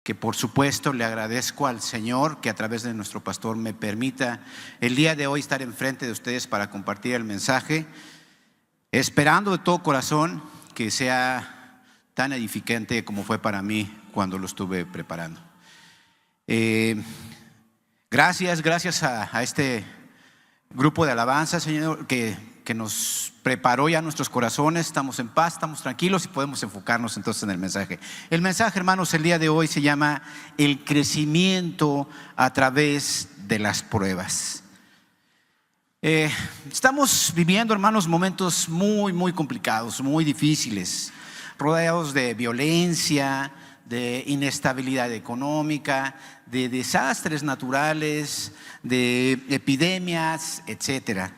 que por supuesto le agradezco al Señor que a través de nuestro pastor me permita el día de hoy estar enfrente de ustedes para compartir el mensaje, esperando de todo corazón que sea tan edificante como fue para mí cuando lo estuve preparando. Gracias a este grupo de alabanza, Señor, que nos preparó ya nuestros corazones. Estamos en paz, estamos tranquilos y podemos enfocarnos entonces en el mensaje. El mensaje, hermanos, el día de hoy se llama el crecimiento a través de las pruebas. Estamos viviendo, hermanos, momentos muy complicados, muy difíciles, rodeados de violencia, de inestabilidad económica, de desastres naturales, de epidemias, etcétera.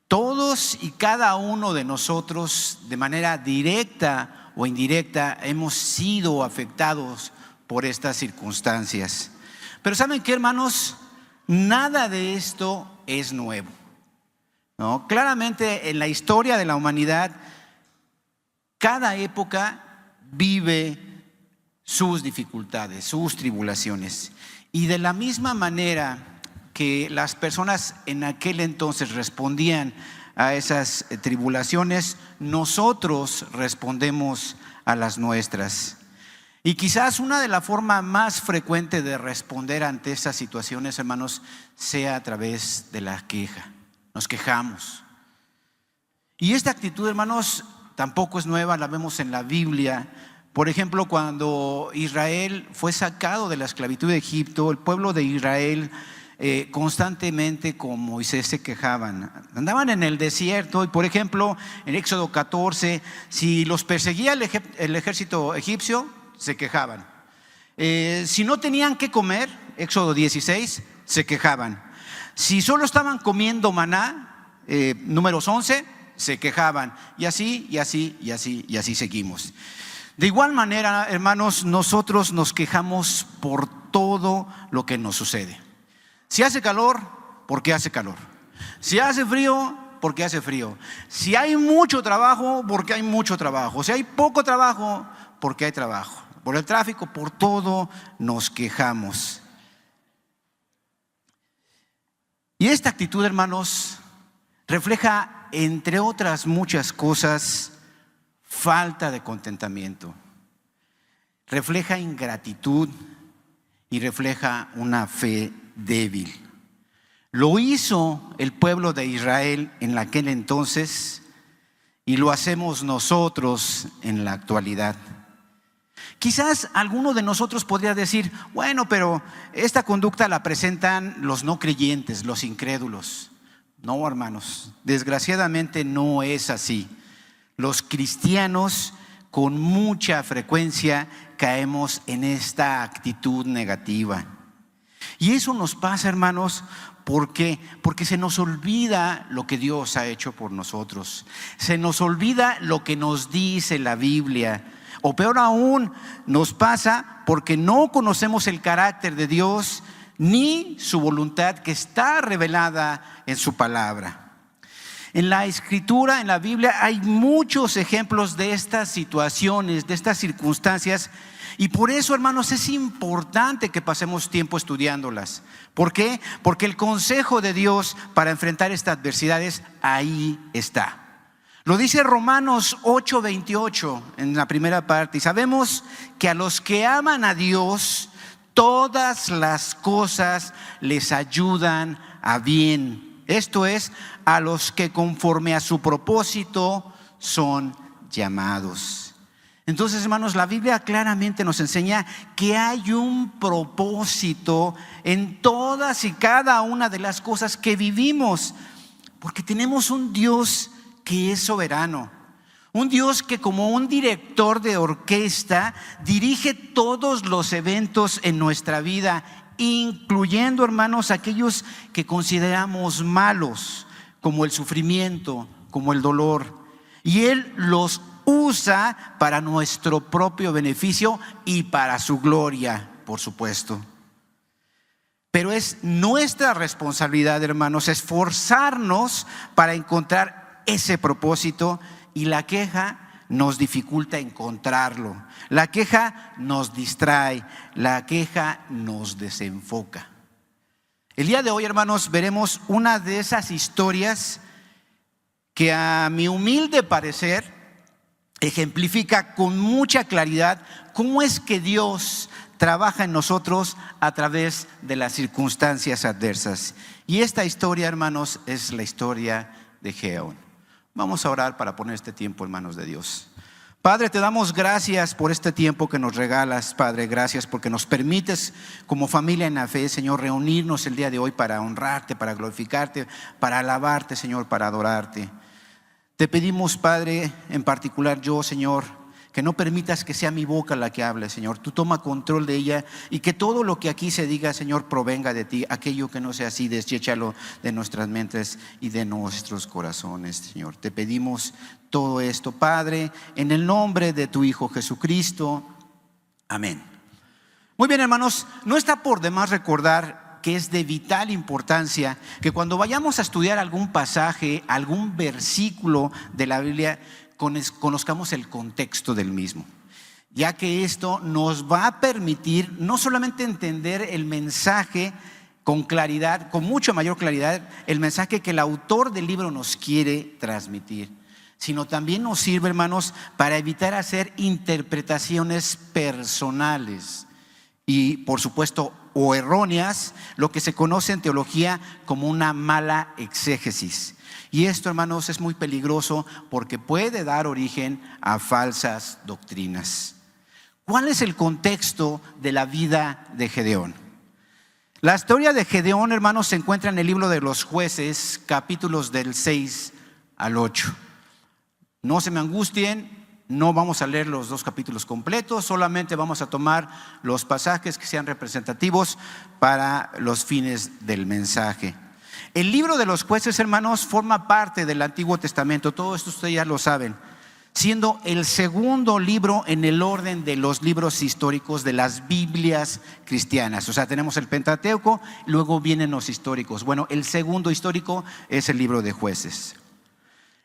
Todos y cada uno de nosotros, de manera directa o indirecta, hemos sido afectados por estas circunstancias. Pero ¿saben qué, hermanos? Nada de esto es nuevo, ¿no? Claramente en la historia de la humanidad, cada época vive sus dificultades, sus tribulaciones. Y de la misma manera que las personas en aquel entonces respondían a esas tribulaciones, nosotros respondemos a las nuestras. Y quizás una de las formas más frecuentes de responder ante esas situaciones, hermanos, sea a través de la queja. Nos quejamos. Y esta actitud, hermanos, tampoco es nueva, la vemos en la Biblia. Por ejemplo, cuando Israel fue sacado de la esclavitud de Egipto, el pueblo de Israel constantemente con Moisés se quejaban. Andaban en el desierto y, por ejemplo, en Éxodo 14, si los perseguía el ejército egipcio, se quejaban. Si no tenían que comer, Éxodo 16, se quejaban. Si solo estaban comiendo maná, números 11, se quejaban. Y así seguimos. De igual manera, hermanos, nosotros nos quejamos por todo lo que nos sucede. Si hace calor, ¿por qué hace calor? Si hace frío, ¿por qué hace frío? Si hay mucho trabajo, ¿por qué hay mucho trabajo? Si hay poco trabajo, ¿por qué hay trabajo? Por el tráfico, por todo nos quejamos. Y esta actitud, hermanos, refleja, entre otras muchas cosas, falta de contentamiento, refleja ingratitud y refleja una fe débil. Lo hizo el pueblo de Israel en aquel entonces y lo hacemos nosotros en la actualidad. Quizás alguno de nosotros podría decir, bueno, pero esta conducta la presentan los no creyentes, los incrédulos. No, hermanos, desgraciadamente no es así. Los cristianos con mucha frecuencia caemos en esta actitud negativa. Y eso nos pasa, hermanos, porque se nos olvida lo que Dios ha hecho por nosotros. Se nos olvida lo que nos dice la Biblia. O peor aún, nos pasa porque no conocemos el carácter de Dios ni su voluntad que está revelada en su palabra. En la Escritura, en la Biblia, hay muchos ejemplos de estas situaciones, de estas circunstancias. Y por eso, hermanos, es importante que pasemos tiempo estudiándolas. ¿Por qué? Porque el consejo de Dios para enfrentar estas adversidades ahí está. Lo dice Romanos 8:28 en la primera parte. Y sabemos que a los que aman a Dios, todas las cosas les ayudan a bien. Esto es, a los que conforme a su propósito son llamados. Entonces, hermanos, la Biblia claramente nos enseña que hay un propósito en todas y cada una de las cosas que vivimos, porque tenemos un Dios que es soberano, un Dios que como un director de orquesta dirige todos los eventos en nuestra vida, incluyendo, hermanos, aquellos que consideramos malos, como el sufrimiento, como el dolor. Y Él los usa para nuestro propio beneficio y para su gloria, por supuesto. Pero es nuestra responsabilidad, hermanos, esforzarnos para encontrar ese propósito. Y la queja nos dificulta encontrarlo. La queja nos distrae, la queja nos desenfoca. El día de hoy, hermanos, veremos una de esas historias que a mi humilde parecer ejemplifica con mucha claridad cómo es que Dios trabaja en nosotros a través de las circunstancias adversas. Y esta historia, hermanos, es la historia de Gedeón. Vamos a orar para poner este tiempo en manos de Dios. Padre, te damos gracias por este tiempo que nos regalas, Padre. Gracias porque nos permites como familia en la fe, Señor, reunirnos el día de hoy para honrarte, para glorificarte, para alabarte, Señor, para adorarte. Te pedimos, Padre, en particular yo, Señor, que no permitas que sea mi boca la que hable, Señor. Tú toma control de ella y que todo lo que aquí se diga, Señor, provenga de ti. Aquello que no sea así, deséchalo de nuestras mentes y de nuestros corazones, Señor. Te pedimos todo esto, Padre, en el nombre de tu Hijo Jesucristo. Amén. Muy bien, hermanos, no está por demás recordar que es de vital importancia que cuando vayamos a estudiar algún pasaje, algún versículo de la Biblia, conozcamos el contexto del mismo, ya que esto nos va a permitir no solamente entender el mensaje con claridad, con mucha mayor claridad, el mensaje que el autor del libro nos quiere transmitir, sino también nos sirve, hermanos, para evitar hacer interpretaciones personales y, por supuesto, o erróneas, lo que se conoce en teología como una mala exégesis. Y esto, hermanos, es muy peligroso porque puede dar origen a falsas doctrinas. ¿Cuál es el contexto de la vida de Gedeón? La historia de Gedeón, hermanos, se encuentra en el libro de los Jueces, capítulos del 6 al 8. No se me angustien, no vamos a leer los 2 capítulos completos, solamente vamos a tomar los pasajes que sean representativos para los fines del mensaje. El libro de los Jueces, hermanos, forma parte del Antiguo Testamento. Todo esto ustedes ya lo saben, siendo el segundo libro en el orden de los libros históricos de las Biblias cristianas. O sea, tenemos el Pentateuco, luego vienen los históricos. Bueno, el segundo histórico es el libro de Jueces.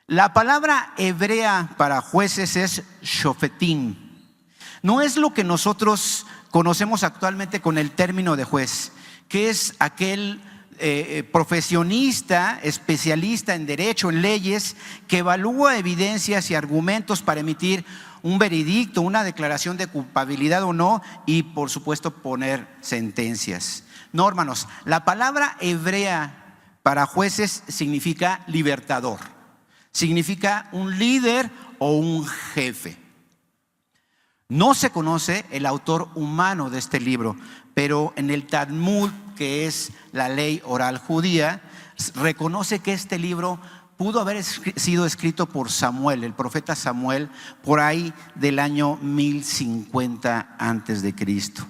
La palabra hebrea para jueces es shofetim. No es lo que nosotros conocemos actualmente con el término de juez, que es aquel profesionista, especialista en derecho, en leyes, que evalúa evidencias y argumentos para emitir un veredicto, una declaración de culpabilidad o no, y por supuesto poner sentencias. No, hermanos, la palabra hebrea para jueces significa libertador, significa un líder o un jefe. No se conoce el autor humano de este libro, pero en el Talmud, que es la ley oral judía, reconoce que este libro pudo haber sido escrito por Samuel, el profeta Samuel, por ahí del año 1050 antes de Cristo.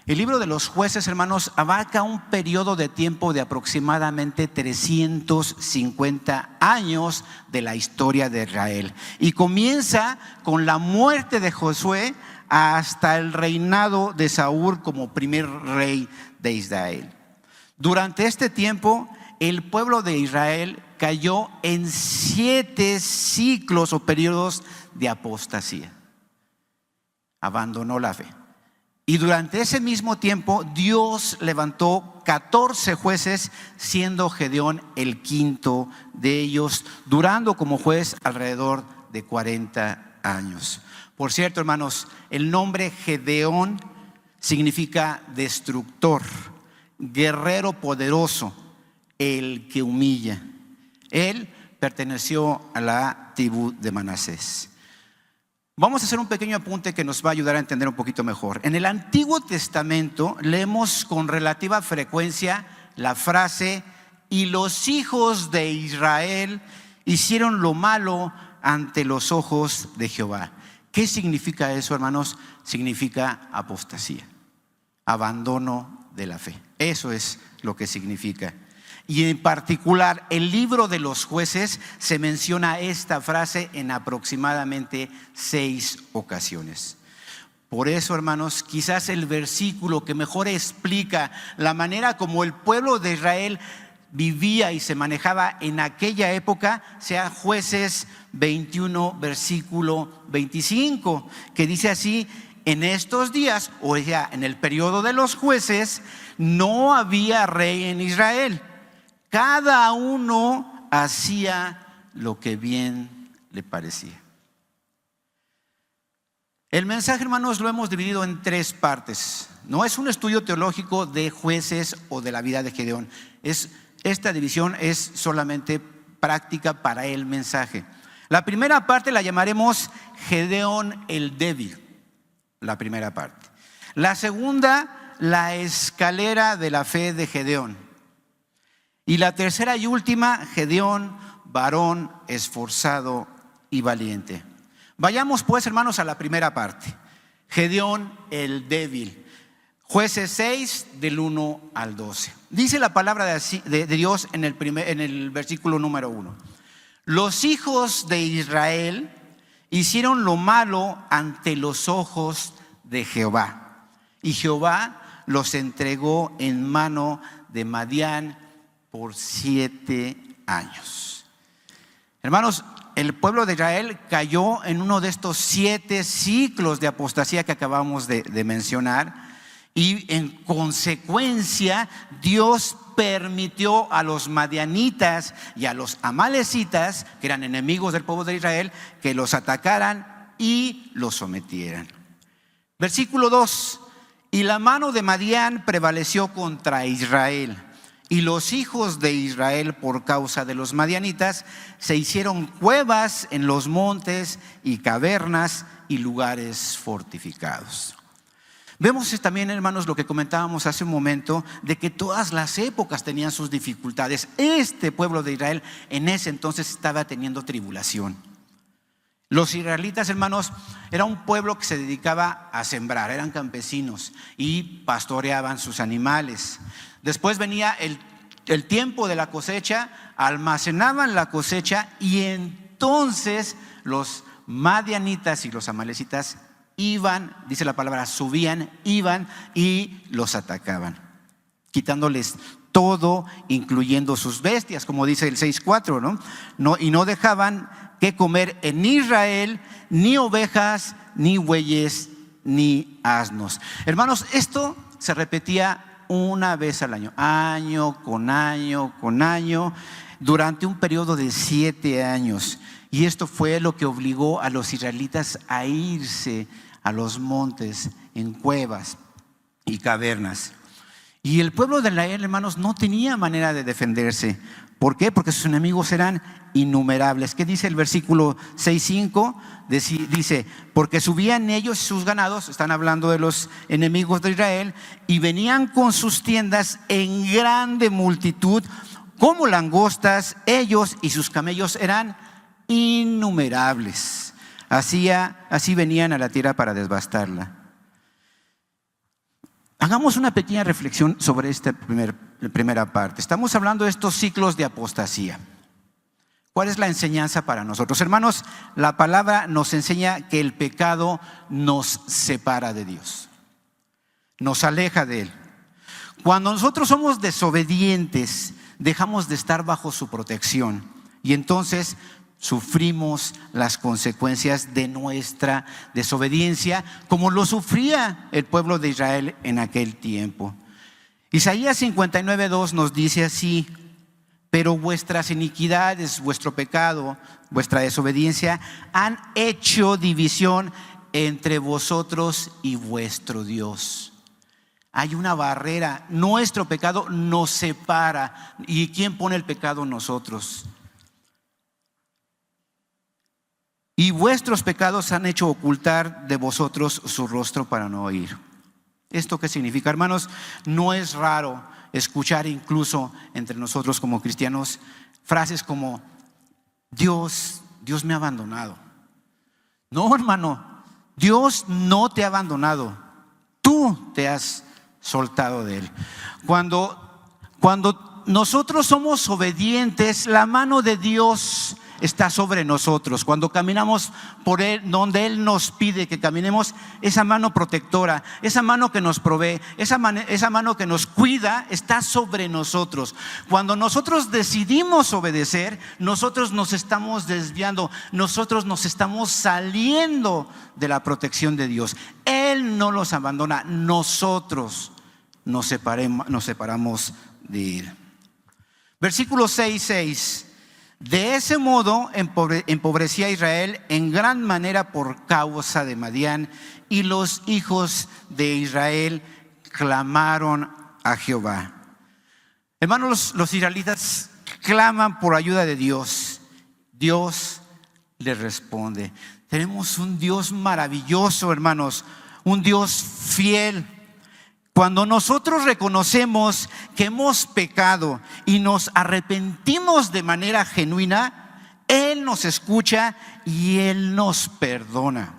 El libro de los Jueces, hermanos, abarca un periodo de tiempo de aproximadamente 350 años de la historia de Israel y comienza con la muerte de Josué hasta el reinado de Saúl como primer rey de Israel. Durante este tiempo, el pueblo de Israel cayó en 7 ciclos o periodos de apostasía. Abandonó la fe. Y durante ese mismo tiempo, Dios levantó 14 jueces, siendo Gedeón el quinto de ellos, durando como juez alrededor de 40 años. Por cierto, hermanos, el nombre Gedeón significa destructor, guerrero poderoso, el que humilla. Él perteneció a la tribu de Manasés. Vamos a hacer un pequeño apunte que nos va a ayudar a entender un poquito mejor. En el Antiguo Testamento leemos con relativa frecuencia la frase: y los hijos de Israel hicieron lo malo ante los ojos de Jehová. ¿Qué significa eso, hermanos? Significa apostasía, abandono de la fe. Eso es lo que significa. Y en particular, el libro de los Jueces se menciona esta frase en aproximadamente 6 ocasiones. Por eso, hermanos, quizás el versículo que mejor explica la manera como el pueblo de Israel vivía y se manejaba en aquella época sea Jueces 21, versículo 25, que dice así: en estos días, o sea, en el periodo de los jueces, no había rey en Israel. Cada uno hacía lo que bien le parecía. El mensaje, hermanos, lo hemos dividido en 3 partes. No es un estudio teológico de Jueces o de la vida de Gedeón. Esta división es solamente práctica para el mensaje. La primera parte la llamaremos Gedeón el débil. La primera parte. La segunda, la escalera de la fe de Gedeón. Y la tercera y última, Gedeón, varón esforzado y valiente. Vayamos pues, hermanos, a la primera parte. Gedeón el débil. Jueces 6, del 1 al 12. Dice la palabra de Dios en el versículo número 1. Los hijos de Israel hicieron lo malo ante los ojos de Jehová, y Jehová los entregó en mano de Madián por 7 años. Hermanos, el pueblo de Israel cayó en uno de estos 7 ciclos de apostasía que acabamos de mencionar, y en consecuencia Dios permitió a los madianitas y a los amalecitas, que eran enemigos del pueblo de Israel, que los atacaran y los sometieran. Versículo 2: y la mano de Madián prevaleció contra Israel, y los hijos de Israel, por causa de los madianitas, se hicieron cuevas en los montes y cavernas y lugares fortificados. Vemos también, hermanos, lo que comentábamos hace un momento, de que todas las épocas tenían sus dificultades. Este pueblo de Israel en ese entonces estaba teniendo tribulación. Los israelitas, hermanos, era un pueblo que se dedicaba a sembrar, eran campesinos y pastoreaban sus animales. Después venía el tiempo de la cosecha, almacenaban la cosecha, y entonces los madianitas y los amalecitas iban, dice la palabra, subían, iban y los atacaban, quitándoles todo, incluyendo sus bestias, como dice el 6:4, ¿no? Y no dejaban que comer en Israel ni ovejas, ni bueyes, ni asnos. Hermanos, esto se repetía una vez al año, año con año con año, durante un periodo de 7 años. Y esto fue lo que obligó a los israelitas a irse a los montes, en cuevas y cavernas. Y el pueblo de Israel, hermanos, no tenía manera de defenderse. ¿Por qué? Porque sus enemigos eran innumerables. ¿Qué dice el versículo 6:5? Dice: porque subían ellos y sus ganados, están hablando de los enemigos de Israel, y venían con sus tiendas en grande multitud, como langostas. Ellos y sus camellos eran innumerables. Así venían a la tierra para devastarla. Hagamos una pequeña reflexión sobre esta primera parte. Estamos hablando de estos ciclos de apostasía. ¿Cuál es la enseñanza para nosotros? Hermanos, la palabra nos enseña que el pecado nos separa de Dios, nos aleja de Él. Cuando nosotros somos desobedientes, dejamos de estar bajo su protección, y entonces sufrimos las consecuencias de nuestra desobediencia, como lo sufría el pueblo de Israel en aquel tiempo. Isaías 59:2 nos dice así: pero vuestras iniquidades, vuestro pecado, vuestra desobediencia han hecho división entre vosotros y vuestro Dios. Hay una barrera, nuestro pecado nos separa. ¿Y quién pone el pecado? Nosotros. Y vuestros pecados han hecho ocultar de vosotros su rostro para no oír. ¿Esto qué significa, hermanos? No es raro escuchar incluso entre nosotros como cristianos frases como: Dios me ha abandonado. No, hermano, Dios no te ha abandonado. Tú te has soltado de Él. Cuando nosotros somos obedientes, la mano de Dios está sobre nosotros. Cuando caminamos por Él, donde Él nos pide que caminemos, esa mano protectora, esa mano que nos provee, esa mano que nos cuida, está sobre nosotros. Cuando nosotros decidimos obedecer, nosotros nos estamos desviando, nosotros nos estamos saliendo de la protección de Dios. Él no los abandona, nosotros nos separamos de Él. Versículo 6:6. De ese modo empobrecía a Israel en gran manera por causa de Madián, y los hijos de Israel clamaron a Jehová. Hermanos, los israelitas claman por ayuda de Dios. Dios les responde. Tenemos un Dios maravilloso, hermanos, un Dios fiel. Cuando nosotros reconocemos que hemos pecado y nos arrepentimos de manera genuina, Él nos escucha y Él nos perdona.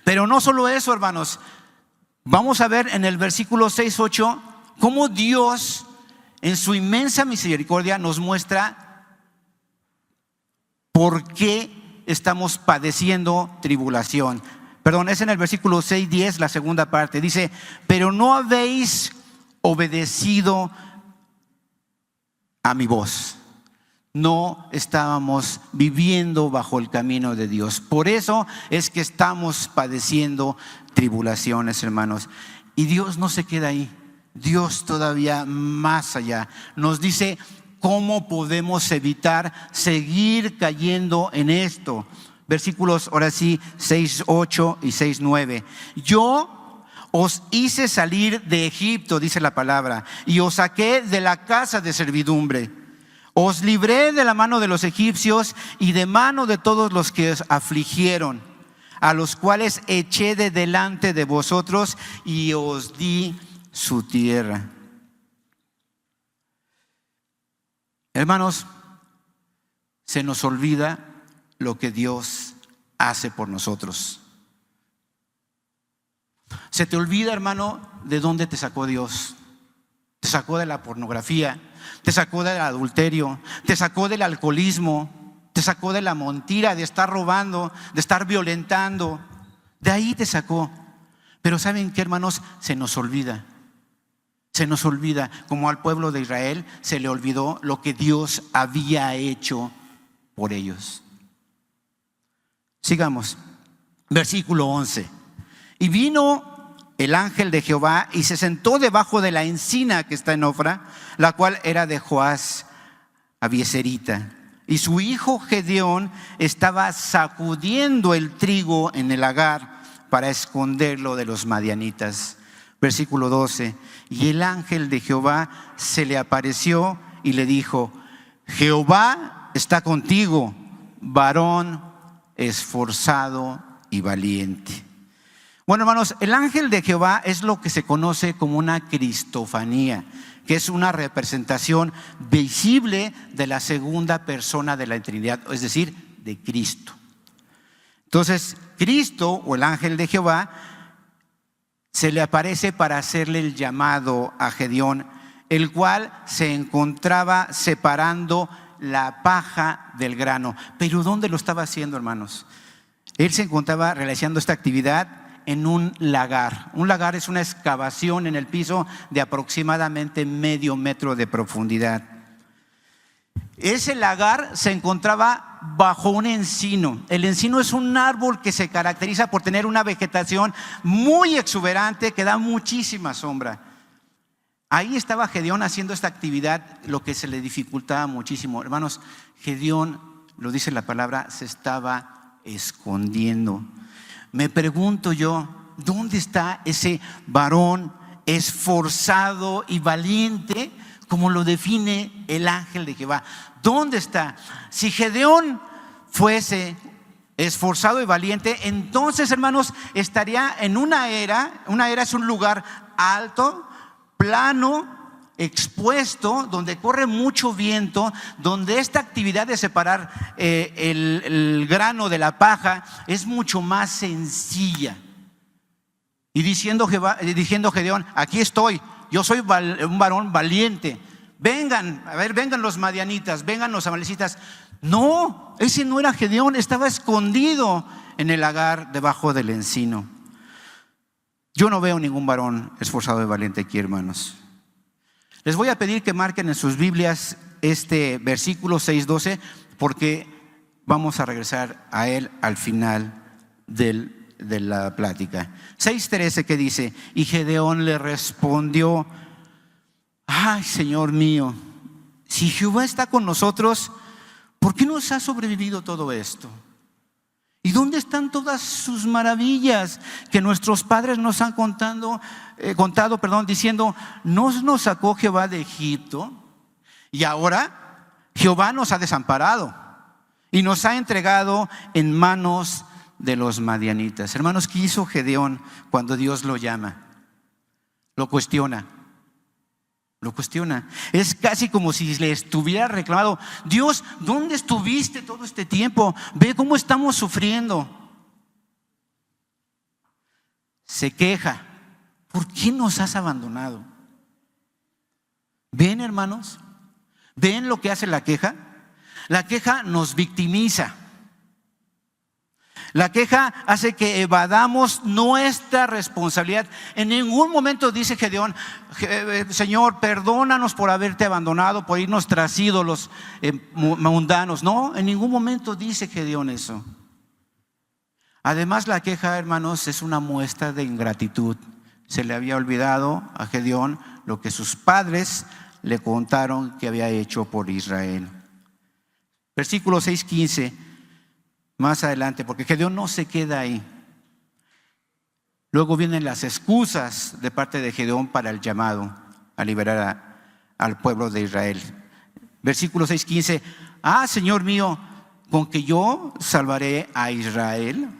Pero no solo eso, hermanos. Vamos a ver en el versículo 6-8 cómo Dios, en su inmensa misericordia, nos muestra por qué estamos padeciendo tribulación. Perdón, es en el versículo 6-10, la segunda parte. Dice: pero no habéis obedecido a mi voz. No estábamos viviendo bajo el camino de Dios. Por eso es que estamos padeciendo tribulaciones, hermanos. Y Dios no se queda ahí. Dios todavía más allá nos dice cómo podemos evitar seguir cayendo en esto. Versículos, ahora sí, 6:8 y 6:9. Yo os hice salir de Egipto, dice la palabra, y os saqué de la casa de servidumbre. Os libré de la mano de los egipcios y de mano de todos los que os afligieron, a los cuales eché de delante de vosotros y os di su tierra. Hermanos, se nos olvida lo que Dios hace por nosotros. Se te olvida, hermano, de dónde te sacó Dios. Te sacó de la pornografía, te sacó del adulterio, te sacó del alcoholismo, te sacó de la mentira, de estar robando, de estar violentando. De ahí te sacó. Pero ¿saben qué, hermanos? Se nos olvida. Se nos olvida, como al pueblo de Israel se le olvidó lo que Dios había hecho por ellos. Sigamos, versículo 11. Y vino el ángel de Jehová y se sentó debajo de la encina que está en Ofra, la cual era de Joás Abieserita. Y su hijo Gedeón estaba sacudiendo el trigo en el lagar para esconderlo de los madianitas. Versículo 12. Y el ángel de Jehová se le apareció y le dijo: Jehová está contigo, varón esforzado y valiente. Bueno, hermanos, el ángel de Jehová es lo que se conoce como una cristofanía, que es una representación visible de la segunda persona de la Trinidad, es decir, de Cristo. Entonces, Cristo o el ángel de Jehová se le aparece para hacerle el llamado a Gedeón, el cual se encontraba separando la paja del grano. Pero ¿dónde lo estaba haciendo, hermanos? Él se encontraba realizando esta actividad en un lagar. Un lagar es una excavación en el piso de aproximadamente medio metro de profundidad. Ese lagar se encontraba bajo un encino. El encino es un árbol que se caracteriza por tener una vegetación muy exuberante que da muchísima sombra. Ahí estaba Gedeón haciendo esta actividad, lo que se le dificultaba muchísimo. Hermanos, Gedeón, lo dice la palabra, se estaba escondiendo. Me pregunto yo, ¿dónde está ese varón esforzado y valiente, como lo define el ángel de Jehová? ¿Dónde está? Si Gedeón fuese esforzado y valiente, entonces, hermanos, estaría en una era es un lugar alto, plano, expuesto, donde corre mucho viento, donde esta actividad de separar el grano de la paja es mucho más sencilla. Y diciendo Gedeón: aquí estoy, yo soy un varón valiente, vengan, a ver, vengan los madianitas, vengan los amalecitas. No, ese no era Gedeón, estaba escondido en el lagar debajo del encino. Yo no veo ningún varón esforzado y valiente aquí, hermanos. Les voy a pedir que marquen en sus Biblias este versículo 6:12, porque vamos a regresar a él al final de la plática. 6:13, que dice: y Gedeón le respondió: ay, Señor mío, si Jehová está con nosotros, ¿por qué nos ha sobrevivido todo esto? ¿Y dónde están todas sus maravillas que nuestros padres nos han contado, diciendo: ¿no nos sacó Jehová de Egipto? Y ahora Jehová nos ha desamparado y nos ha entregado en manos de los madianitas. Hermanos, ¿qué hizo Gedeón cuando Dios lo llama? Lo cuestiona. Es casi como si le estuviera reclamado: Dios, ¿dónde estuviste todo este tiempo? Ve cómo estamos sufriendo. Se queja: ¿por qué nos has abandonado? ¿Ven, hermanos? ¿Ven lo que hace la queja? La queja nos victimiza. La queja hace que evadamos nuestra responsabilidad. En ningún momento dice Gedeón: Señor, perdónanos por haberte abandonado, por irnos tras ídolos mundanos. No, en ningún momento dice Gedeón eso. Además, la queja, hermanos, es una muestra de ingratitud. Se le había olvidado a Gedeón lo que sus padres le contaron que había hecho por Israel. Versículo 6:15. Más adelante, porque Gedeón no se queda ahí. Luego vienen las excusas de parte de Gedeón para el llamado a liberar al pueblo de Israel. Versículo 6:15. Ah, Señor mío, con que yo salvaré a Israel.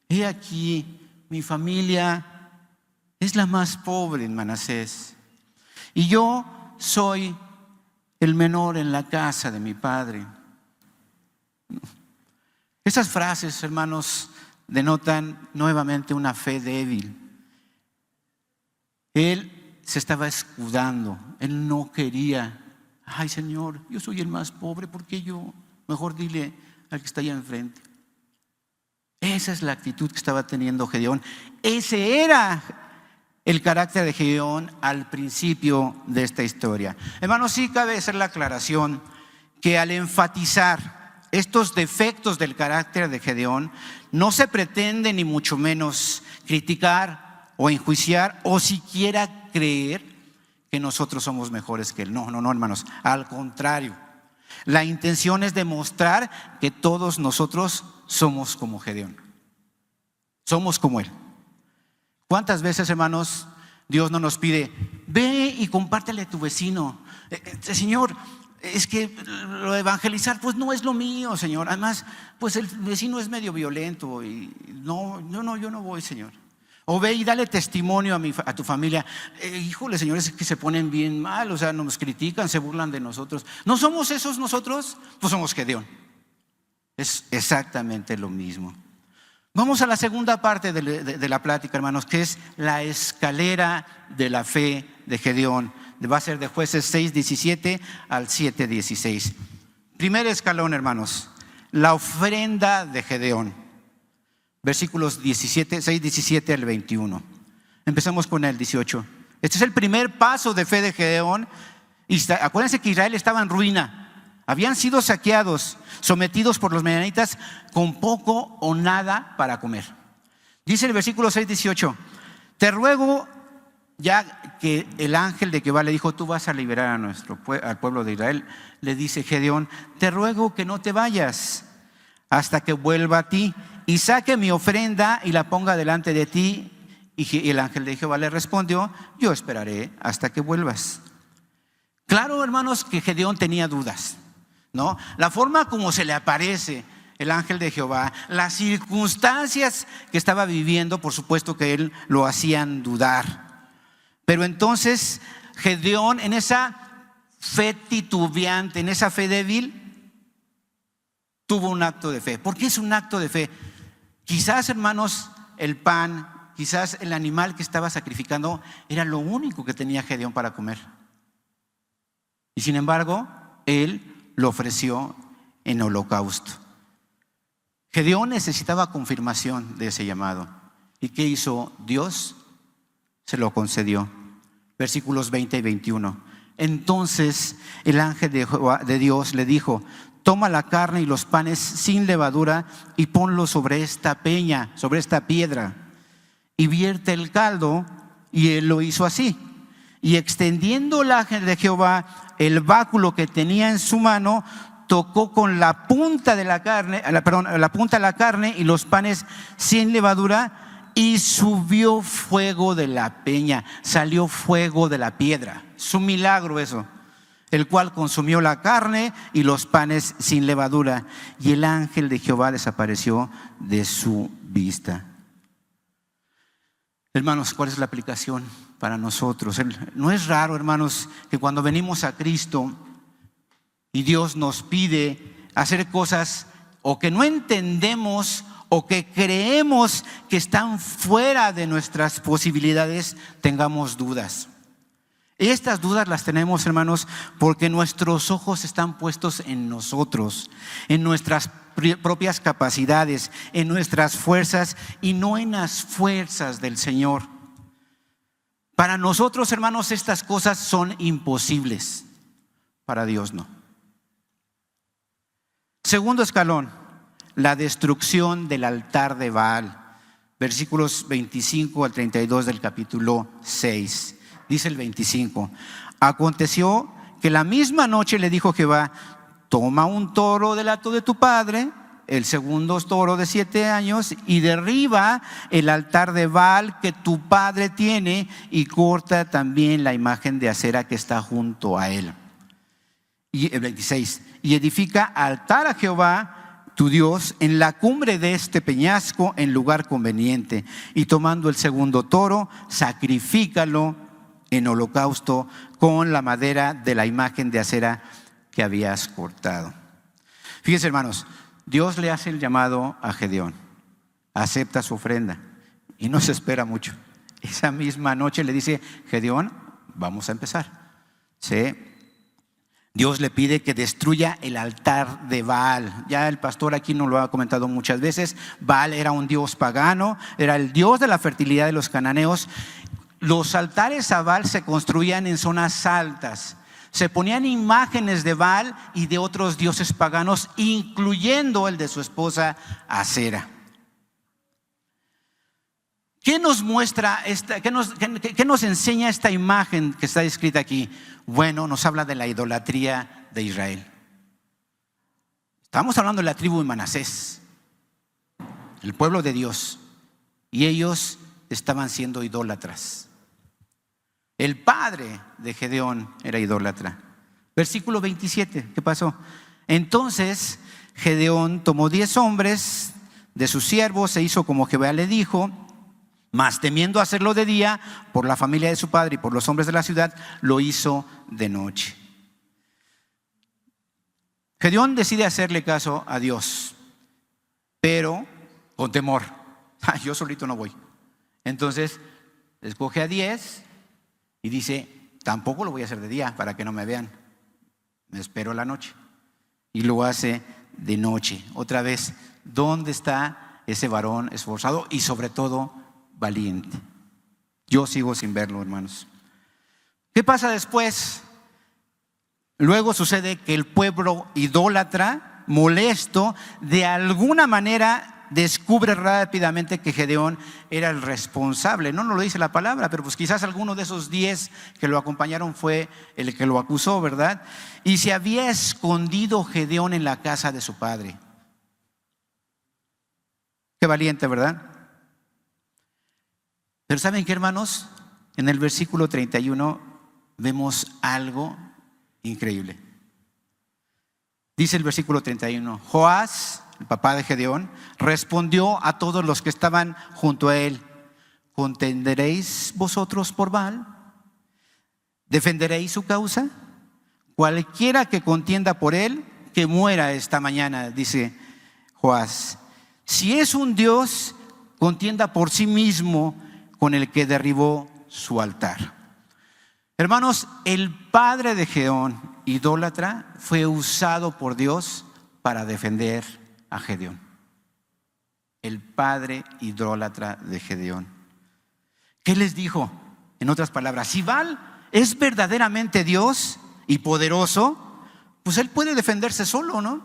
He aquí, mi familia es la más pobre en Manasés, y yo soy el menor en la casa de mi padre. Esas frases, hermanos, denotan nuevamente una fe débil. Él se estaba escudando, él no quería: ay, Señor, yo soy el más pobre, ¿por qué yo? Mejor dile al que está allá enfrente. Esa es la actitud que estaba teniendo Gedeón. Ese era el carácter de Gedeón al principio de esta historia. Hermanos, sí cabe hacer la aclaración que al enfatizar estos defectos del carácter de Gedeón, no se pretende ni mucho menos criticar o enjuiciar o siquiera creer que nosotros somos mejores que él. No, hermanos, al contrario. La intención es demostrar que todos nosotros somos como Gedeón. Somos como él. ¿Cuántas veces, hermanos, Dios no nos pide: ve y compártele a tu vecino? Señor, es que lo de evangelizar pues no es lo mío, Señor. Además, pues el vecino es medio violento y yo no voy, Señor. O ve y dale testimonio a tu familia. Híjole, Señor, es que se ponen bien mal, o sea, nos critican, se burlan de nosotros. ¿No somos esos nosotros? Pues somos Gedeón. Es exactamente lo mismo. Vamos a la segunda parte de la plática, hermanos, que es la escalera de la fe de Gedeón. Va a ser de Jueces 6:17 al 7:16. Primer escalón, hermanos: la ofrenda de Gedeón. Versículos 6:17 al 21. Empezamos con el 18. Este es el primer paso de fe de Gedeón. Y acuérdense que Israel estaba en ruina. Habían sido saqueados, sometidos por los madianitas con poco o nada para comer. Dice el versículo 6:18: te ruego, ya que el ángel de Jehová le dijo: tú vas a liberar al pueblo de Israel, le dice Gedeón: te ruego que no te vayas hasta que vuelva a ti y saque mi ofrenda y la ponga delante de ti. Y el ángel de Jehová le respondió: yo esperaré hasta que vuelvas. Claro, hermanos, que Gedeón tenía dudas, ¿no? La forma como se le aparece el ángel de Jehová, las circunstancias que estaba viviendo, por supuesto que él lo hacían dudar. Pero entonces Gedeón, en esa fe titubeante, en esa fe débil, tuvo un acto de fe. ¿Por qué es un acto de fe? Quizás, hermanos, el pan, quizás el animal que estaba sacrificando era lo único que tenía Gedeón para comer. Y sin embargo, él lo ofreció en holocausto. Gedeón necesitaba confirmación de ese llamado. ¿Y qué hizo Dios? Se lo concedió. Versículos 20 y 21. Entonces el ángel de Dios le dijo: toma la carne y los panes sin levadura y ponlos sobre esta peña, sobre esta piedra, y vierte el caldo. Y él lo hizo así. Y extendiendo el ángel de Jehová el báculo que tenía en su mano, tocó con la punta de la carne, la punta de la carne y los panes sin levadura, y subió fuego de la peña, salió fuego de la piedra. Es un milagro eso, el cual consumió la carne y los panes sin levadura, y el ángel de Jehová desapareció de su vista. Hermanos, ¿cuál es la aplicación para nosotros? No es raro, hermanos, que cuando venimos a Cristo y Dios nos pide hacer cosas o que no entendemos o que creemos que están fuera de nuestras posibilidades, tengamos dudas. Estas dudas las tenemos, hermanos, porque nuestros ojos están puestos en nosotros, en nuestras propias capacidades, en nuestras fuerzas y no en las fuerzas del Señor. Para nosotros, hermanos, estas cosas son imposibles. Para Dios no. Segundo escalón, la destrucción del altar de Baal. Versículos 25 al 32 del capítulo 6. Dice el 25: aconteció que la misma noche le dijo Jehová: toma un toro del hato de tu padre, el segundo toro de 7 años, y derriba el altar de Baal que tu padre tiene, y corta también la imagen de acera que está junto a él. Y el 26: y edifica altar a Jehová tu Dios en la cumbre de este peñasco, en lugar conveniente, y tomando el segundo toro, sacrifícalo en holocausto con la madera de la imagen de acera que habías cortado. Fíjense, hermanos, Dios le hace el llamado a Gedeón, acepta su ofrenda y no se espera mucho. Esa misma noche le dice: Gedeón, vamos a empezar. ¿Sí? Dios le pide que destruya el altar de Baal. Ya el pastor aquí nos lo ha comentado muchas veces. Baal era un dios pagano, era el dios de la fertilidad de los cananeos. Los altares a Baal se construían en zonas altas. Se ponían imágenes de Baal y de otros dioses paganos, incluyendo el de su esposa Acera. ¿Qué nos muestra qué nos enseña esta imagen que está descrita aquí? Bueno, nos habla de la idolatría de Israel. Estamos hablando de la tribu de Manasés, el pueblo de Dios, y ellos estaban siendo idólatras. El padre de Gedeón era idólatra. Versículo 27, ¿qué pasó? Entonces Gedeón tomó 10 hombres de sus siervos, se hizo como Jehová le dijo, mas temiendo hacerlo de día por la familia de su padre y por los hombres de la ciudad, lo hizo de noche. Gedeón decide hacerle caso a Dios, pero con temor. Yo solito no voy. Entonces escoge a 10 y dice: tampoco lo voy a hacer de día para que no me vean, me espero la noche. Y lo hace de noche. Otra vez, ¿dónde está ese varón esforzado y sobre todo valiente? Yo sigo sin verlo, hermanos. ¿Qué pasa después? Luego sucede que el pueblo idólatra, molesto, de alguna manera descubre rápidamente que Gedeón era el responsable. No nos lo dice la palabra, pero pues quizás alguno de esos 10 que lo acompañaron fue el que lo acusó, ¿verdad? Y se había escondido Gedeón en la casa de su padre. Qué valiente, ¿verdad? Pero ¿saben qué, hermanos? En el versículo 31 vemos algo increíble. Dice el versículo 31: Joás, el papá de Gedeón, respondió a todos los que estaban junto a él: ¿contenderéis vosotros por Baal? ¿Defenderéis su causa? Cualquiera que contienda por él, que muera esta mañana, dice Joás. Si es un Dios, contienda por sí mismo con el que derribó su altar. Hermanos, el padre de Gedeón idólatra fue usado por Dios para defender a Gedeón. El padre idólatra de Gedeón. ¿Qué les dijo? En otras palabras, si Baal es verdaderamente Dios y poderoso, pues él puede defenderse solo, ¿no?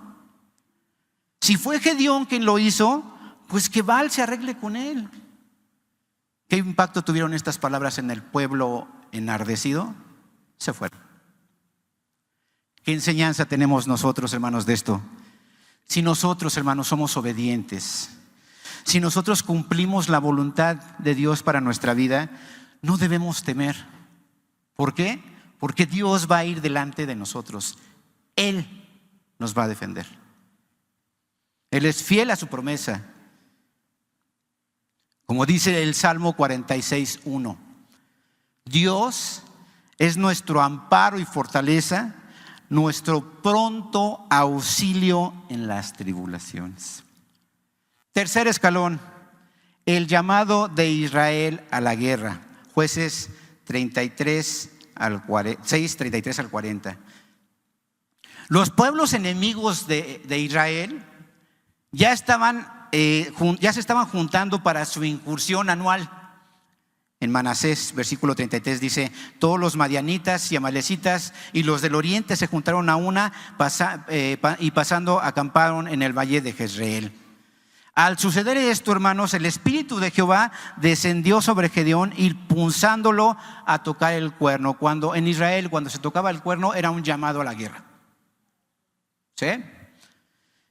Si fue Gedeón quien lo hizo, pues que Baal se arregle con él. ¿Qué impacto tuvieron estas palabras en el pueblo enardecido? Se fueron. ¿Qué enseñanza tenemos nosotros, hermanos, de esto? Si nosotros, hermanos, somos obedientes, si nosotros cumplimos la voluntad de Dios para nuestra vida, no debemos temer. ¿Por qué? Porque Dios va a ir delante de nosotros. Él nos va a defender. Él es fiel a su promesa. Como dice el Salmo 46:1, Dios es nuestro amparo y fortaleza, nuestro pronto auxilio en las tribulaciones. Tercer escalón, el llamado de Israel a la guerra. Jueces 6:33 al 40. Los pueblos enemigos de Israel ya se estaban juntando para su incursión anual. En Manasés, versículo 33 dice: todos los madianitas y amalecitas y los del oriente se juntaron a una y pasando acamparon en el valle de Jezreel. Al suceder esto, hermanos, el espíritu de Jehová descendió sobre Gedeón, impulsándolo a tocar el cuerno. Cuando en Israel, cuando se tocaba el cuerno, era un llamado a la guerra. ¿Sí?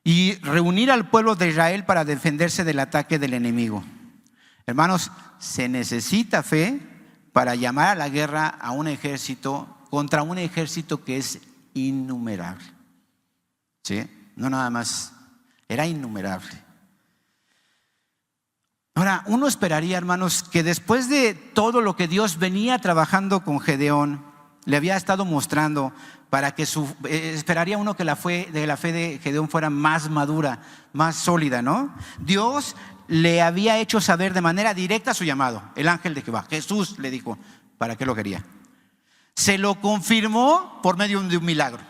Y reunir al pueblo de Israel para defenderse del ataque del enemigo. Hermanos, se necesita fe para llamar a la guerra a un ejército, contra un ejército que es innumerable. ¿Sí? No nada más, era innumerable. Ahora, uno esperaría, hermanos, que después de todo lo que Dios venía trabajando con Gedeón, le había estado mostrando, para que esperaría uno que la fe de Gedeón fuera más madura, más sólida, ¿no? Dios le había hecho saber de manera directa su llamado. El ángel de Jehová, Jesús, le dijo para qué lo quería. Se lo confirmó por medio de un milagro.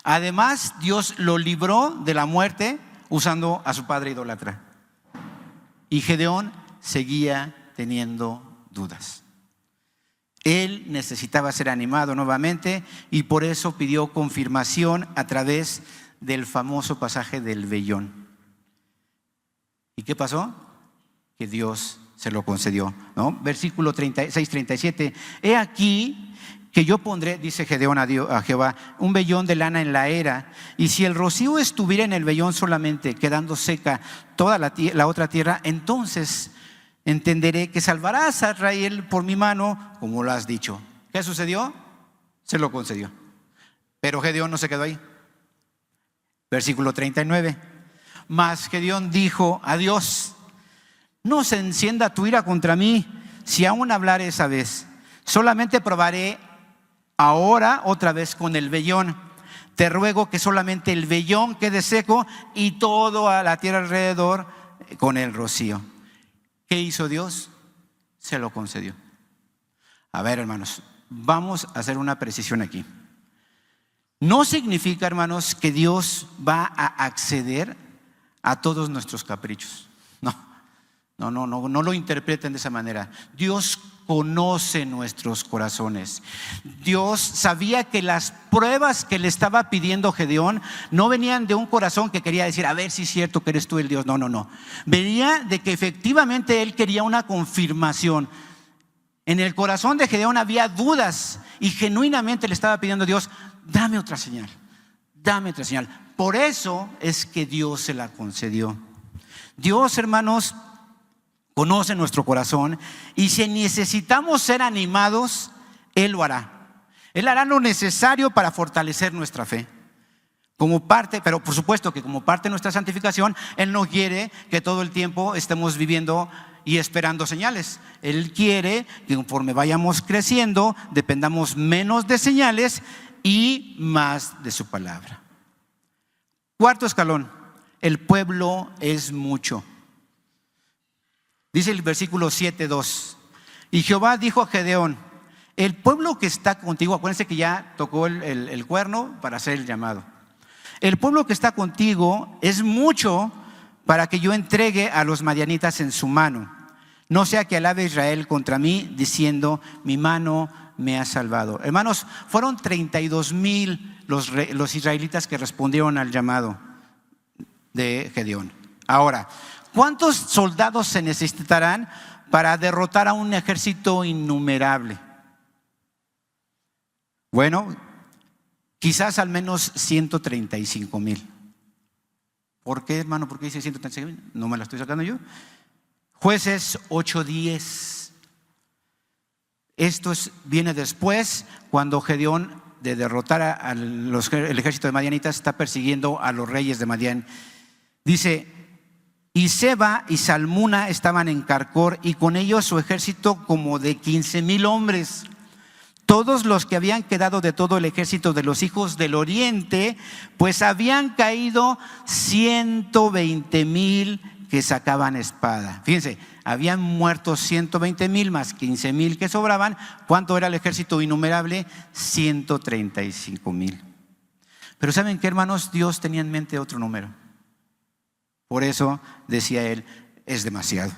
Además, Dios lo libró de la muerte usando a su padre idólatra. Y Gedeón seguía teniendo dudas. Él necesitaba ser animado nuevamente y por eso pidió confirmación a través del famoso pasaje del vellón. ¿Y qué pasó? Que Dios se lo concedió, ¿no? Versículo 36-37. He aquí que yo pondré, dice Gedeón a Jehová, un vellón de lana en la era, y si el rocío estuviera en el vellón solamente, quedando seca toda la otra tierra, entonces entenderé que salvarás a Israel por mi mano, como lo has dicho. ¿Qué sucedió? Se lo concedió. Pero Gedeón no se quedó ahí. Versículo 39. Mas Gedeón dijo a Dios: no se encienda tu ira contra mí, si aún hablaré esa vez. Solamente probaré ahora otra vez con el vellón. Te ruego que solamente el vellón quede seco y toda la tierra alrededor con el rocío. ¿Qué hizo Dios? Se lo concedió. A ver, hermanos, vamos a hacer una precisión aquí. No significa, hermanos, que Dios va a acceder a todos nuestros caprichos. No lo interpreten de esa manera. Dios conoce nuestros corazones. Dios sabía que las pruebas que le estaba pidiendo Gedeón no venían de un corazón que quería decir: a ver si es cierto que eres tú el Dios. No. Venía de que efectivamente él quería una confirmación. En el corazón de Gedeón había dudas y genuinamente le estaba pidiendo a Dios: dame otra señal, dame otra señal. Por eso es que Dios se la concedió. Dios, hermanos, conoce nuestro corazón y si necesitamos ser animados, Él lo hará. Él hará lo necesario para fortalecer nuestra fe. Como parte, pero por supuesto que como parte de nuestra santificación, Él no quiere que todo el tiempo estemos viviendo y esperando señales. Él quiere que conforme vayamos creciendo, dependamos menos de señales y más de su palabra. Cuarto escalón, el pueblo es mucho. Dice el versículo 7:2. Y Jehová dijo a Gedeón: El pueblo que está contigo, acuérdense que ya tocó el cuerno para hacer el llamado. El pueblo que está contigo es mucho para que yo entregue a los madianitas en su mano. No sea que alabe Israel contra mí diciendo, mi mano me ha salvado. Hermanos, fueron 32,000 los israelitas que respondieron al llamado de Gedeón. Ahora, ¿cuántos soldados se necesitarán para derrotar a un ejército innumerable? Bueno, quizás al menos 135,000. ¿Por qué, hermano? ¿Por qué dice 135,000? No me la estoy sacando yo. Jueces 8:10. Esto viene después, cuando Gedeón, de derrotar el ejército de madianitas, está persiguiendo a los reyes de Madián. Dice, y Seba y Salmuna estaban en Carcor, y con ellos su ejército como de 15,000 hombres. Todos los que habían quedado de todo el ejército de los hijos del oriente, pues habían caído 120,000 que sacaban espada. Fíjense, habían muerto 120,000 más 15,000 que sobraban. ¿Cuánto era el ejército innumerable? 135,000. Pero ¿saben qué, hermanos? Dios tenía en mente otro número. Por eso decía él, es demasiado.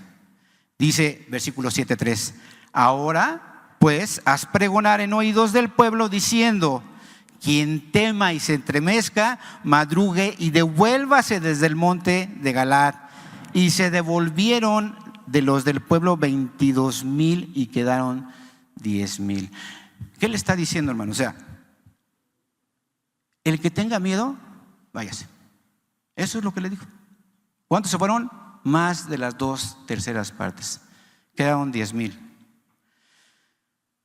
Dice versículo 7:3, ahora pues haz pregonar en oídos del pueblo diciendo, quien tema y se entremezca, madrugue y devuélvase desde el monte de Galaad. Y se devolvieron de los del pueblo 22,000 y quedaron 10,000. ¿Qué le está diciendo, hermano? O sea, el que tenga miedo, váyase. Eso es lo que le dijo. ¿Cuántos se fueron? Más de las 2/3 partes. Quedaron 10,000.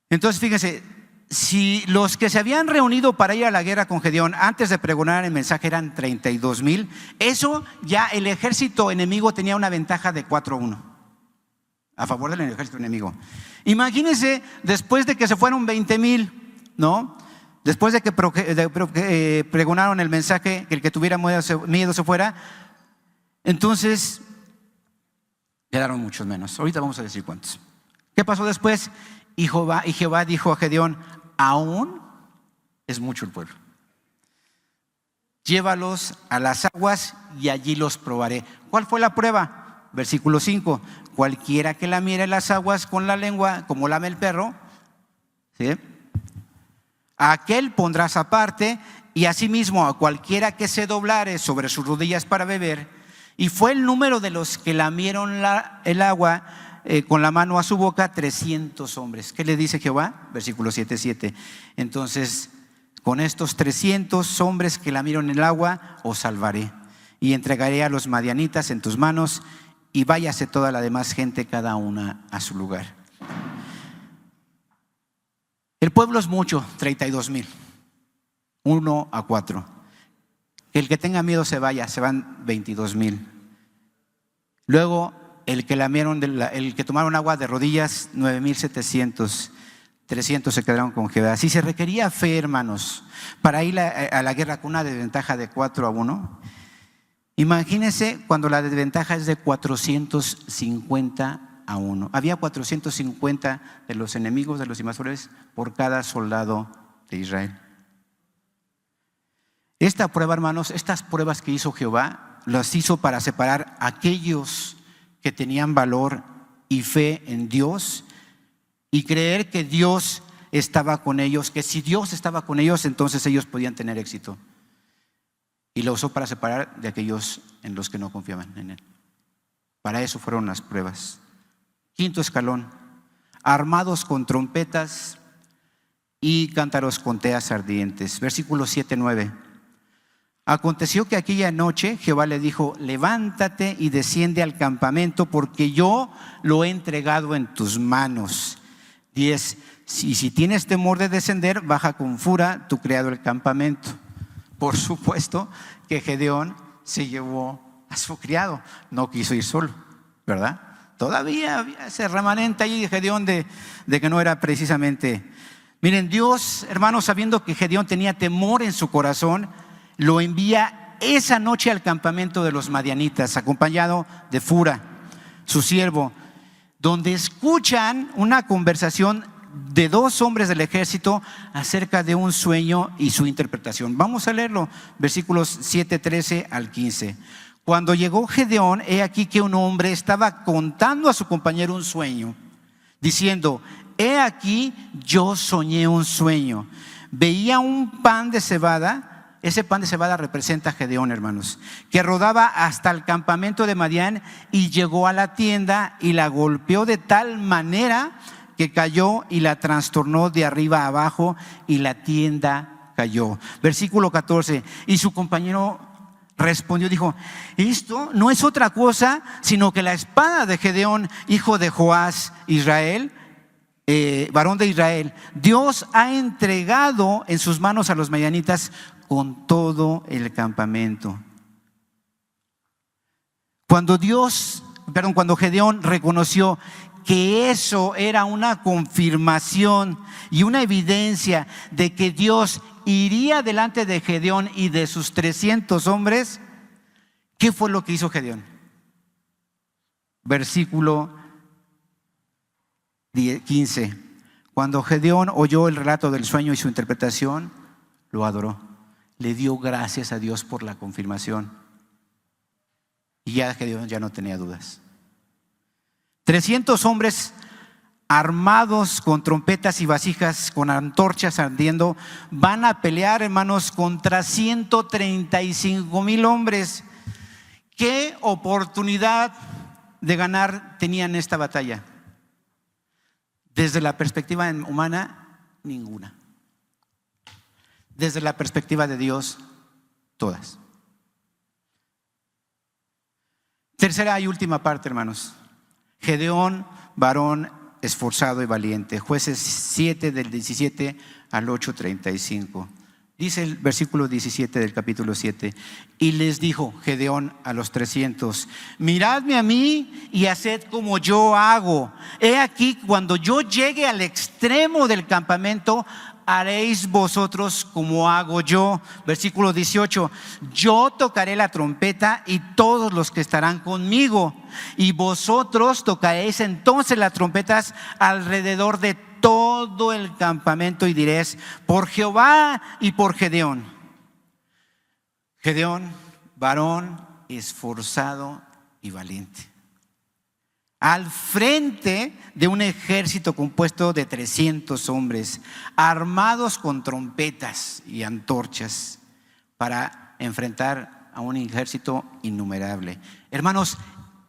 Entonces, fíjense, si los que se habían reunido para ir a la guerra con Gedeón antes de pregonar el mensaje eran 32,000, eso ya el ejército enemigo tenía una ventaja de 4-1 a favor del ejército enemigo. Imagínense, después de que se fueron 20,000, ¿no? Después de que pregonaron el mensaje, que el que tuviera miedo se fuera, entonces quedaron muchos menos. Ahorita vamos a decir cuántos. ¿Qué pasó después? Y Jehová dijo a Gedeón, aún es mucho el pueblo. Llévalos a las aguas y allí los probaré. ¿Cuál fue la prueba? Versículo 5. Cualquiera que lamiere las aguas con la lengua, como lame el perro, ¿sí? A aquel pondrás aparte, y asimismo a cualquiera que se doblare sobre sus rodillas para beber. Y fue el número de los que lamieron el agua con la mano a su boca, 300 hombres. ¿Qué le dice Jehová? Versículo 7:7. Entonces, con estos 300 hombres que lamieron el agua, os salvaré, y entregaré a los madianitas en tus manos, y váyase toda la demás gente, cada una a su lugar. El pueblo es mucho, 32,000, 1-4. El que tenga miedo se vaya, se van 22,000. Luego, el que tomaron agua de rodillas, 9,700. 300 se quedaron con Jehová. Si se requería fe, hermanos, para ir a la guerra con una desventaja de 4-1, imagínense cuando la desventaja es de 450-1. Había 450 de los enemigos, de los invasores, por cada soldado de Israel. Esta prueba, hermanos, estas pruebas que hizo Jehová, las hizo para separar a aquellos que tenían valor y fe en Dios y creer que Dios estaba con ellos, que si Dios estaba con ellos, entonces ellos podían tener éxito. Y lo usó para separar de aquellos en los que no confiaban en Él. Para eso fueron las pruebas. Quinto escalón, armados con trompetas y cántaros con teas ardientes. Versículos 7-9. Aconteció que aquella noche Jehová le dijo, levántate y desciende al campamento, porque yo lo he entregado en tus manos. 10. Si tienes temor de descender, baja con furia tu criado el campamento. Por supuesto que Gedeón se llevó a su criado, no quiso ir solo, ¿verdad? Todavía había ese remanente allí de Gedeón de que no era precisamente. Miren, Dios, hermanos, sabiendo que Gedeón tenía temor en su corazón, lo envía esa noche al campamento de los madianitas, acompañado de Fura, su siervo, donde escuchan una conversación de 2 hombres del ejército acerca de un sueño y su interpretación. Vamos a leerlo, versículos 7:13 al 15. Cuando llegó Gedeón, he aquí que un hombre estaba contando a su compañero un sueño, diciendo: he aquí yo soñé un sueño. Veía un pan de cebada. Ese pan de cebada representa a Gedeón, hermanos, que rodaba hasta el campamento de Madián y llegó a la tienda y la golpeó de tal manera que cayó y la trastornó de arriba a abajo y la tienda cayó. Versículo 14, y su compañero respondió, dijo: esto no es otra cosa sino que la espada de Gedeón, hijo de Joás, Israel, varón de Israel. Dios ha entregado en sus manos a los madianitas con todo el campamento. Cuando Gedeón reconoció que eso era una confirmación y una evidencia de que Dios iría delante de Gedeón y de sus 300 hombres, ¿qué fue lo que hizo Gedeón? Versículo 15. Cuando Gedeón oyó el relato del sueño y su interpretación, lo adoró. Le dio gracias a Dios por la confirmación. Y ya Gedeón ya no tenía dudas. 300 hombres armados con trompetas y vasijas, con antorchas ardiendo, van a pelear, hermanos, contra 135,000 hombres. ¿Qué oportunidad de ganar tenían esta batalla? Desde la perspectiva humana, ninguna. Desde la perspectiva de Dios, todas. Tercera y última parte, hermanos. Gedeón, varón esforzado y valiente. Jueces 7 del 17 al 8:35. Dice el versículo 17 del capítulo 7: y les dijo Gedeón a los 300: miradme a mí y haced como yo hago. He aquí, cuando yo llegue al extremo del campamento, haréis vosotros como hago yo. Versículo 18: yo tocaré la trompeta y todos los que estarán conmigo, y vosotros tocaréis entonces las trompetas alrededor de todo el campamento y diréis: por Jehová y por Gedeón. Gedeón, varón esforzado y valiente, al frente de un ejército compuesto de 300 hombres, armados con trompetas y antorchas, para enfrentar a un ejército innumerable. Hermanos,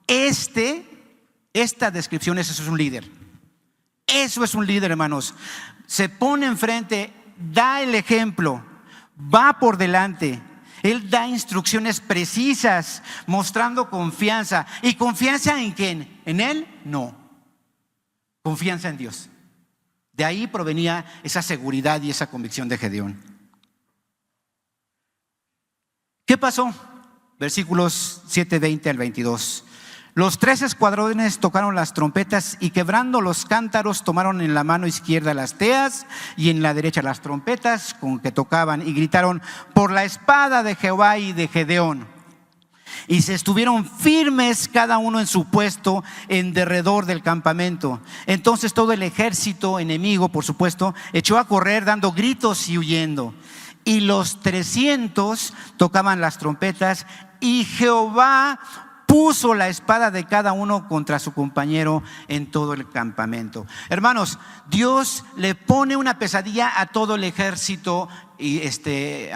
esta descripción, eso es un líder. Eso es un líder, hermanos. Se pone enfrente, da el ejemplo, va por delante. Él da instrucciones precisas, mostrando confianza. ¿Y confianza en quién? ¿En él? No. Confianza en Dios. De ahí provenía esa seguridad y esa convicción de Gedeón. ¿Qué pasó? Versículos 7:20 al 22. Los 3 escuadrones tocaron las trompetas y, quebrando los cántaros, tomaron en la mano izquierda las teas y en la derecha las trompetas con que tocaban, y gritaron: por la espada de Jehová y de Gedeón. Y se estuvieron firmes cada uno en su puesto en derredor del campamento. Entonces todo el ejército enemigo, por supuesto, echó a correr dando gritos y huyendo. Y los 300 tocaban las trompetas, y Jehová puso la espada de cada uno contra su compañero en todo el campamento. Hermanos, Dios le pone una pesadilla a todo el ejército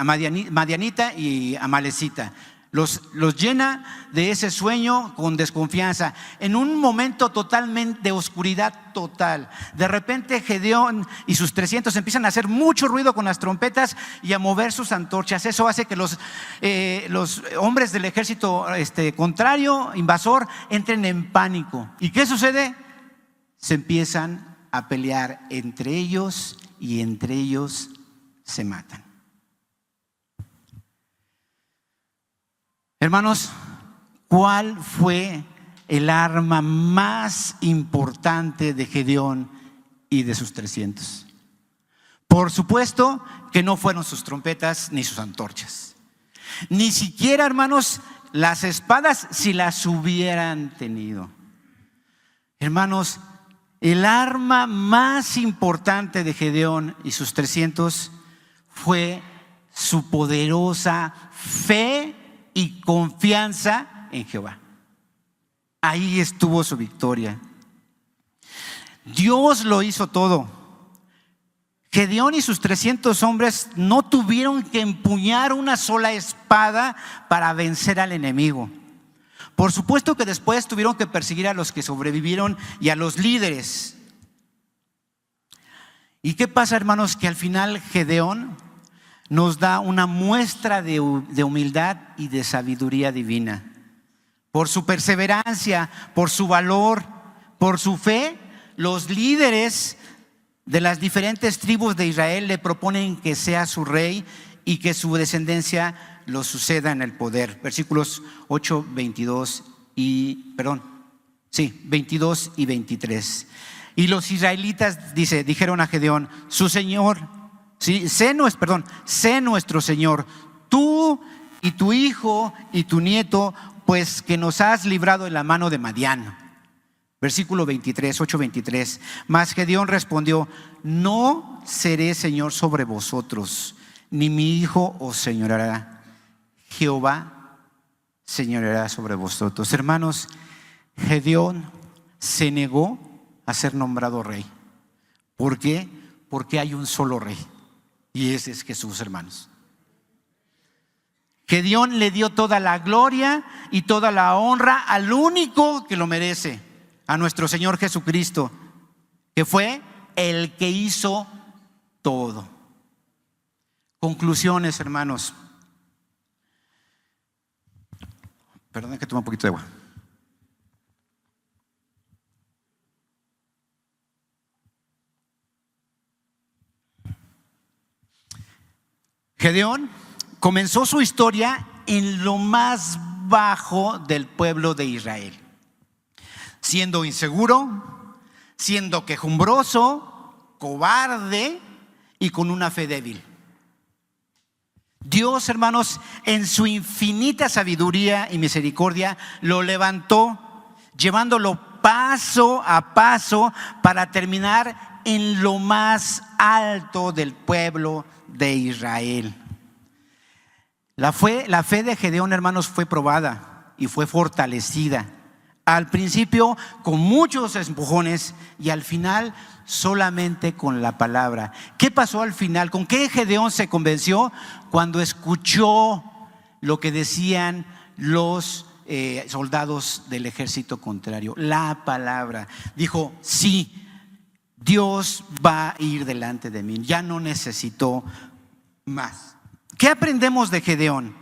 madianita y amalecita. Los llena de ese sueño con desconfianza, en un momento totalmente de oscuridad total. De repente Gedeón y sus 300 empiezan a hacer mucho ruido con las trompetas y a mover sus antorchas. Eso hace que los hombres del ejército contrario, invasor, entren en pánico. ¿Y qué sucede? Se empiezan a pelear entre ellos y entre ellos se matan. Hermanos, ¿cuál fue el arma más importante de Gedeón y de sus 300? Por supuesto que no fueron sus trompetas ni sus antorchas. Ni siquiera, hermanos, las espadas, si las hubieran tenido. Hermanos, El arma más importante de Gedeón y sus 300 fue su poderosa fe y confianza en Jehová. Ahí estuvo su victoria. Dios lo hizo todo. Gedeón y sus 300 hombres no tuvieron que empuñar una sola espada para vencer al enemigo. Por supuesto que después tuvieron que perseguir a los que sobrevivieron y a los líderes. ¿Y qué pasa, hermanos? Que al final Gedeón nos da una muestra de humildad y de sabiduría divina. Por su perseverancia, por su valor, por su fe, los líderes de las diferentes tribus de Israel le proponen que sea su rey y que su descendencia lo suceda en el poder. Versículos 22 y 23. Y los israelitas, dijeron a Gedeón: su Señor, sé nuestro Señor, tú y tu hijo y tu nieto, pues que nos has librado de la mano de Madián. Versículo 23. Mas Gedeón respondió: no seré señor sobre vosotros, ni mi hijo os señoreará. Jehová señoreará sobre vosotros. Hermanos, Gedeón se negó a ser nombrado rey. ¿Por qué? Porque hay un solo rey, y ese es Jesús, hermanos. Gedeón le dio toda la gloria y toda la honra al único que lo merece, a nuestro Señor Jesucristo, que fue el que hizo todo. Conclusiones, hermanos. Perdón que tome un poquito de agua. Gedeón comenzó su historia en lo más bajo del pueblo de Israel, siendo inseguro, siendo quejumbroso, cobarde y con una fe débil. Dios, hermanos, en su infinita sabiduría y misericordia, lo levantó, llevándolo paso a paso para terminar en lo más alto del pueblo de Israel. La fe de Gedeón, hermanos, fue probada y fue fortalecida. Al principio con muchos empujones y al final solamente con la palabra. ¿Qué pasó al final? ¿Con qué Gedeón se convenció? Cuando escuchó lo que decían los soldados del ejército contrario. La palabra. Dijo: sí, Dios va a ir delante de mí. Ya no necesito más. ¿Qué aprendemos de Gedeón?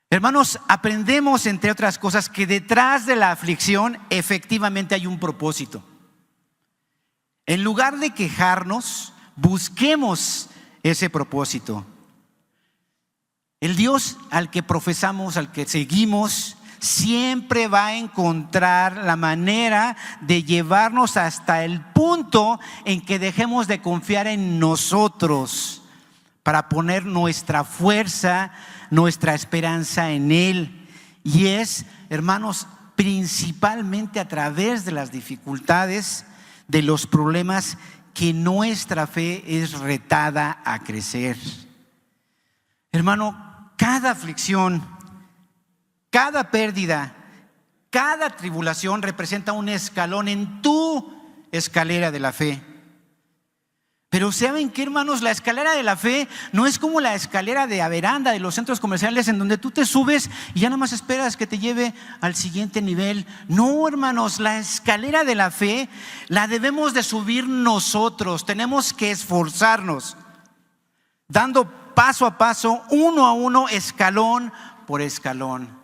Hermanos, aprendemos, entre otras cosas, que detrás de la aflicción efectivamente hay un propósito. En lugar de quejarnos, busquemos ese propósito. El Dios al que profesamos, al que seguimos, siempre va a encontrar la manera de llevarnos hasta el punto en que dejemos de confiar en nosotros para poner nuestra fuerza, nuestra esperanza en Él. Y es, hermanos, principalmente a través de las dificultades, de los problemas, que nuestra fe es retada a crecer. Hermano, cada aflicción, cada pérdida, cada tribulación representa un escalón en tu escalera de la fe. Pero ¿saben qué, hermanos? La escalera de la fe no es como la escalera de veranda de los centros comerciales, en donde tú te subes y ya nada más esperas que te lleve al siguiente nivel. No, hermanos, la escalera de la fe la debemos de subir nosotros. Tenemos que esforzarnos, dando paso a paso, uno a uno, escalón por escalón.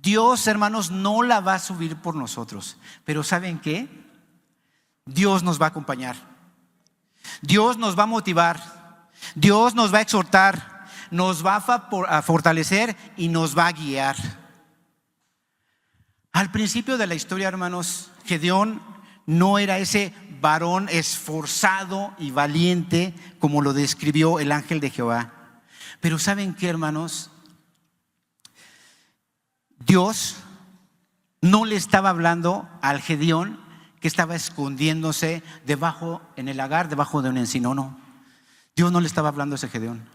Dios, hermanos, no la va a subir por nosotros. Pero ¿saben qué? Dios nos va a acompañar. Dios nos va a motivar, Dios nos va a exhortar, nos va a fortalecer y nos va a guiar. Al principio de la historia, hermanos, Gedeón no era ese varón esforzado y valiente como lo describió el ángel de Jehová. Pero ¿saben qué, hermanos? Dios no le estaba hablando al Gedeón que estaba escondiéndose en el lagar, debajo de un encino. No, Dios no le estaba hablando a ese Gedeón.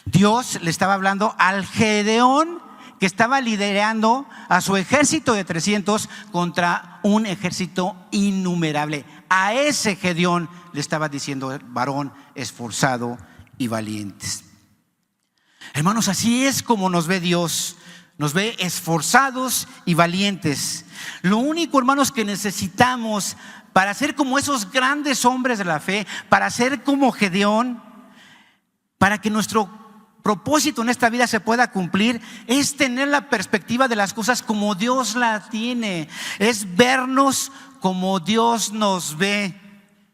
Dios le estaba hablando al Gedeón que estaba liderando a su ejército de 300 contra un ejército innumerable. A ese Gedeón le estaba diciendo: varón esforzado y valiente. Hermanos, así es como nos ve Dios. Nos ve esforzados y valientes. Lo único, hermanos, que necesitamos para ser como esos grandes hombres de la fe, para ser como Gedeón, para que nuestro propósito en esta vida se pueda cumplir, es tener la perspectiva de las cosas como Dios la tiene. Es vernos como Dios nos ve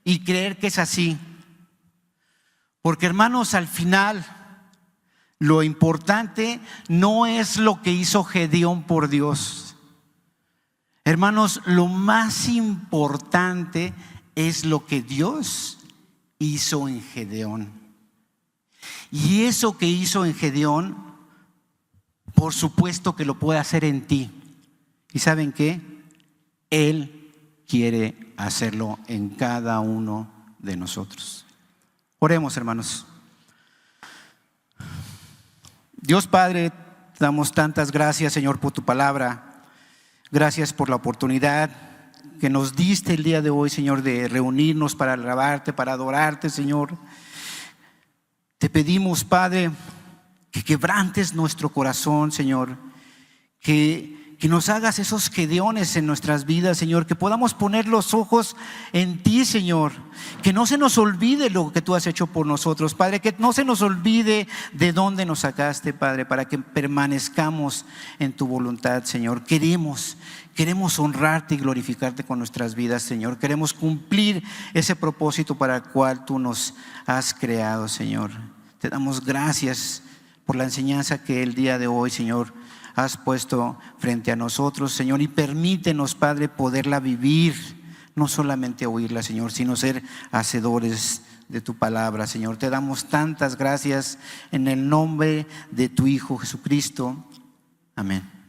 y creer que es así. Porque, hermanos, al final lo importante no es lo que hizo Gedeón por Dios. Hermanos, lo más importante es lo que Dios hizo en Gedeón. Y eso que hizo en Gedeón, por supuesto que lo puede hacer en ti. ¿Y saben qué? Él quiere hacerlo en cada uno de nosotros. Oremos, hermanos. Dios Padre, te damos tantas gracias, Señor, por tu palabra. Gracias por la oportunidad que nos diste el día de hoy, Señor, de reunirnos para alabarte, para adorarte, Señor. Te pedimos, Padre, que quebrantes nuestro corazón, Señor, que nos hagas esos Gedeones en nuestras vidas, Señor, que podamos poner los ojos en ti, Señor, que no se nos olvide lo que tú has hecho por nosotros, Padre, que no se nos olvide de dónde nos sacaste, Padre, para que permanezcamos en tu voluntad, Señor. Queremos honrarte y glorificarte con nuestras vidas, Señor. Queremos cumplir ese propósito para el cual tú nos has creado, Señor. Te damos gracias por la enseñanza que el día de hoy, Señor, has puesto frente a nosotros, Señor, y permítenos, Padre, poderla vivir, no solamente oírla, Señor, sino ser hacedores de tu palabra, Señor. Te damos tantas gracias en el nombre de tu Hijo Jesucristo. Amén.